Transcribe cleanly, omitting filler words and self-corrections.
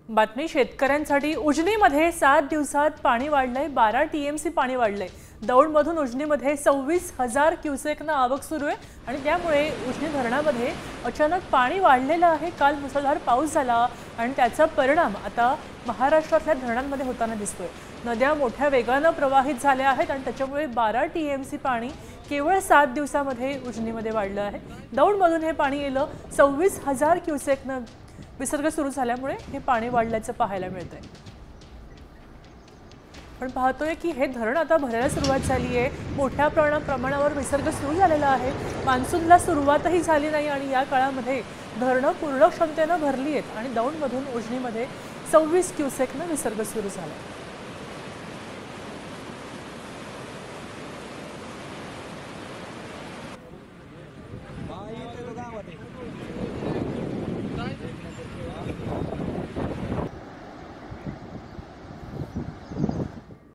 बातमी शेतकऱ्यांसाठी उजनीमध्ये 7 दिवसात पाणी वाढलंय। 12 टीएमसी पाणी वाढलंय। दौंडमधून उजनीमध्ये 26,000 क्युसेकनं आवक सुरू आहे आणि त्यामुळे उजनी धरणामध्ये अचानक पाणी वाढलेलं आहे। काल मुसळधार पाऊस झाला आणि त्याचा परिणाम आता महाराष्ट्रातल्या धरणांमध्ये होताना दिसतोय। नद्या मोठ्या वेगाने प्रवाहित झाल्या आहेत आणि त्याच्यामुळे 12 टीएमसी पाणी केवळ 7 दिवसांमध्ये उजनीमध्ये वाढलं आहे। दौंडमधून हे पाणी येलं 26,000 क्युसेकनं विसर्ग सुरू झाल्यामुळे हे पाणी वाढल्याचं पाहायला मिळतंय। पण पाहतोय की हे धरण आता भरायला सुरुवात झाली आहे। मोठ्या प्रमाणावर विसर्ग सुरू झालेला आहे। मान्सूनला सुरुवातही झाली नाही आणि या काळामध्ये धरणं पूर्ण क्षमतेने भरली आहेत आणि दौंडमधून उजनीमध्ये 26 क्युसेकनं विसर्ग सुरू झाला।